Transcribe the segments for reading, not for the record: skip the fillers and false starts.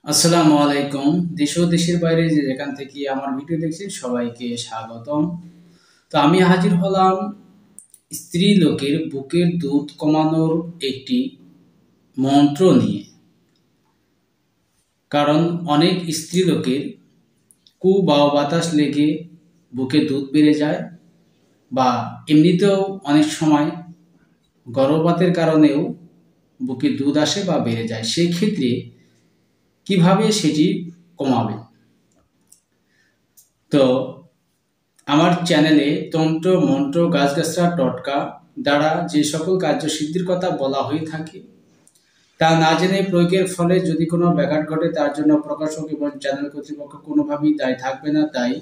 আসসালামু আলাইকুম। দেশ ও দেশের বাইরে যে যেখান থেকে আমার ভিডিও দেখছেন সবাইকে স্বাগতম। তো আমি হাজির হলাম স্ত্রী লোকের বুকের দুধ কমানোর একটি মন্ত্র নিয়ে। কারণ অনেক স্ত্রী লোকের বাতাস লেগে বুকে দুধ বেড়ে যায়, বা এমনিতেও অনেক সময় গর্ভপাতের কারণেও বুকে দুধ আসে বা বেড়ে যায়। সেই ক্ষেত্রে কিভাবে সেটি কমাবে? তো আমার চ্যানেলে তন্ত্র মন্ত্র গাছগাছরা টটকা দ্বারা যে সকল কার্যসিদ্ধির কথা বলা হয়ে থাকে, তা না জেনে প্রয়োগের ফলে যদি কোনো ব্যাঘাত ঘটে, তার জন্য প্রকাশক এবং চ্যানেল কর্তৃপক্ষ কোনোভাবেই দায়ী থাকবে না। তাই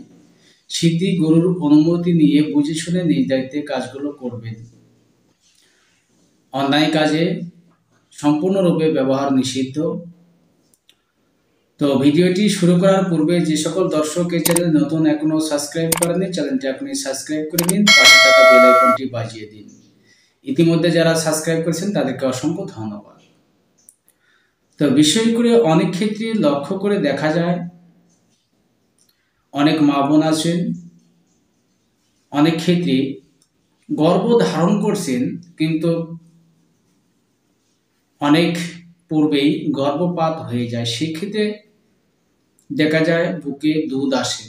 সিদ্ধি গুরুর অনুমতি নিয়ে বুঝে শুনে নিজ দায়িত্বে কাজগুলো করবেন। অন্যায় কাজে সম্পূর্ণরূপে ব্যবহার নিষিদ্ধ। তো ভিডিওটি শুরু করার পূর্বে যে সকল দর্শক এই চ্যানেল নতুন এখনো সাবস্ক্রাইব করেননি, চ্যানেলটি এখনই সাবস্ক্রাইব করে দিন, পাশে থাকা বেল আইকনটি বাজিয়ে দিন। ইতিমধ্যে যারা সাবস্ক্রাইব করেছেন তাদেরকে অসংখ্য ধন্যবাদ। তো বিশেষ করে অনেক ক্ষেত্রে লক্ষ্য করে দেখা যায়, অনেক মা বোন আছেন অনেক ক্ষেত্রে গর্ভ ধারণ করছেন, কিন্তু অনেক পূর্বেই গর্ভপাত হয়ে যায়। সেক্ষেত্রে দেখা যায় বুকে দুধ আসে।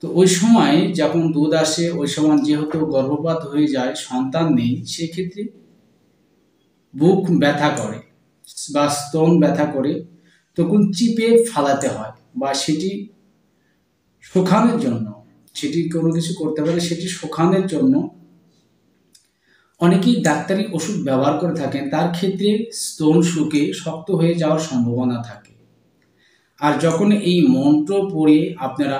তো ওই সময় যখন দুধ আসে, ওই সময় যেহেতু গর্ভপাত হয়ে যায়, সন্তান নেই, সেক্ষেত্রে বুক ব্যথা করে বা স্তন ব্যথা করে, তখন চিপে ফালাতে হয়, বা সেটি শুকানোর জন্য, সেটি কোনো কিছু করতে পারে, সেটি শুকানোর জন্য অনেকেই ডাক্তারি ওষুধ ব্যবহার করে থাকেন। তার ক্ষেত্রে স্তন শুকে শক্ত হয়ে যাওয়ার সম্ভাবনা থাকে। আর যখন এই মন্ত্র পড়ে আপনারা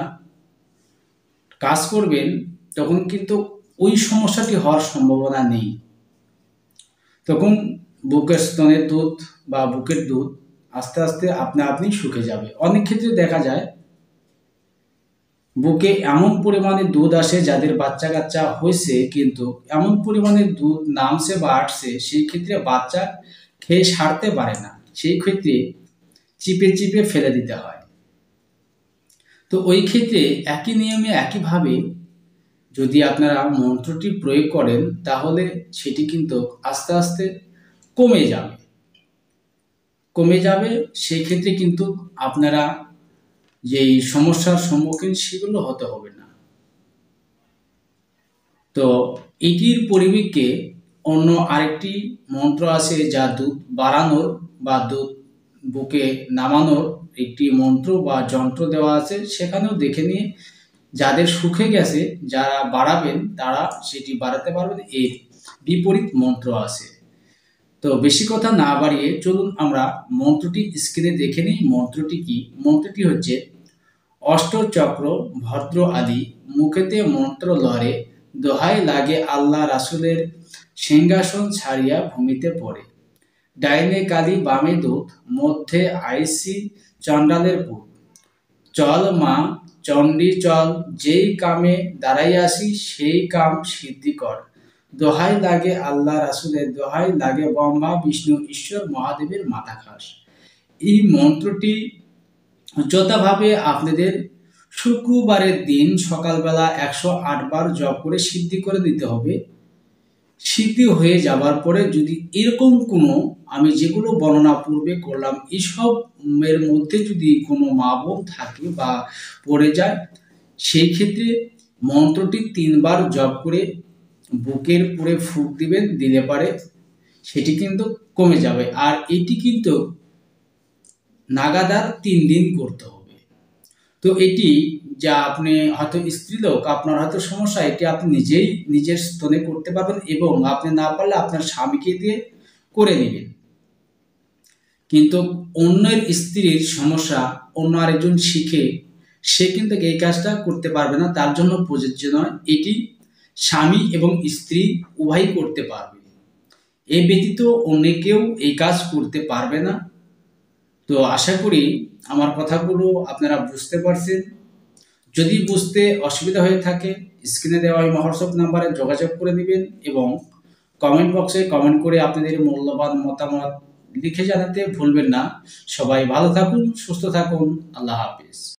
কাজ করবেন, তখন কিন্তু ওই সমস্যাটি হওয়ার সম্ভাবনা নেই। তখন বুকের স্তনের দুধ বা বুকের দুধ আস্তে আস্তে আপনি শুকে যাবে। অনেক ক্ষেত্রে দেখা যায় বুকে এমন পরিমাণে দুধ আসে, যাদের বাচ্চা কাচ্চা হয়েছে কিন্তু এমন পরিমাণে দুধ নামছে বা আসছে, সেই ক্ষেত্রে বাচ্চা খেয়ে সারতে পারে না, সেই ক্ষেত্রে চিপে চিপে ফেলে দিতে হয়। তো ওই ক্ষেত্রে একই নিয়মে একইভাবে যদি আপনারা মন্ত্রটি প্রয়োগ করেন, তাহলে সেটি কিন্তু আস্তে আস্তে কমে যাবে। সেই ক্ষেত্রে কিন্তু আপনারা যেই সমস্যার সম্মুখীন সেগুলো হতে হবে না। তো এটির পরিবর্তে অন্য আরেকটি মন্ত্র আছে, যা দুধ বাড়ানোর বা দুধ বুকে নামানোর একটি মন্ত্র বা যন্ত্র দেওয়া আছে। সেখানেও দেখে নিয়ে যাদের শুকে গেছে, যারা বাড়াবেন তারা সেটি বাড়াতে পারবেন। এর বিপরীত মন্ত্র আছে। তো বেশি কথা না বাড়িয়ে চলুন আমরা মন্ত্রটি স্ক্রিনে দেখে নিই। মন্ত্রটি কি? মন্ত্রটি হচ্ছে, অষ্টচক্র ভদ্র আদি মুখেতে মন্ত্র লরে, দোহাই লাগে আল্লাহ রাসুলের সিংহাসন ছাড়িয়া ভূমিতে পড়ে, ডাইনে কালি বামে দুধ, মধ্যে আইসি চণ্ডালের পুত, চল মা চণ্ডী চল, যেই কামে দাঁড়াইয়াছি সেই কাম সিদ্ধি কর, দোহাই লাগে আল্লাহ রাসুলের, দোহাই লাগে ব্রহ্মা বিষ্ণু ঈশ্বর মহাদেবের মাথা খাস। এই মন্ত্রটি যথাভাবে আপনাদের শুক্রবারের দিন সকালবেলা 108 বার জপ করে সিদ্ধি করে দিতে হবে। সিদ্ধি হয়ে যাবার পরে যদি এরকম কোনো, আমি যেগুলো বর্ণনা পূর্বে করলাম, এসব এর মধ্যে যদি কোনো মা বোন থাকে বা পড়ে যায়, সেই ক্ষেত্রে মন্ত্রটি 3 বার জপ করে বুকের পুরে ফুঁক দিবেন। দিলে পারে সেটি কিন্তু কমে যাবে। আর এটি কিন্তু নাগাদার 3 দিন করতে হবে। তো এটি যা আপনি হয়তো স্ত্রীলোক, আপনার হয়তো সমস্যা, এটি আপনি নিজেই নিজের স্তনে করতে পারবেন, এবং আপনি না পারলে আপনার স্বামীকে দিয়ে করে নেবেন। কিন্তু অন্যের স্ত্রীর সমস্যা অন্য আরেকজন শিখে সে কিন্তু এই কাজটা করতে পারবে না, তার জন্য প্রযোজ্য নয়। এটি স্বামী এবং স্ত্রী উভয়ই করতে পারবে। এ ব্যতীত অন্য কেউ এই কাজ করতে পারবে না। তো আশা করি আমার কথাগুলো আপনারা বুঝতে পারছেন। যদি বুঝতে অসুবিধা হয়ে থাকে, স্ক্রিনে দেওয়া এই হোয়াটসঅ্যাপ নাম্বারে যোগাযোগ করে দিবেন, এবং কমেন্ট বক্সে কমেন্ট করে আপনাদের মূল্যবান মতামত লিখে জানাতে ভুলবেন না। সবাই ভালো থাকুন, সুস্থ থাকুন। আল্লাহ হাফিজ।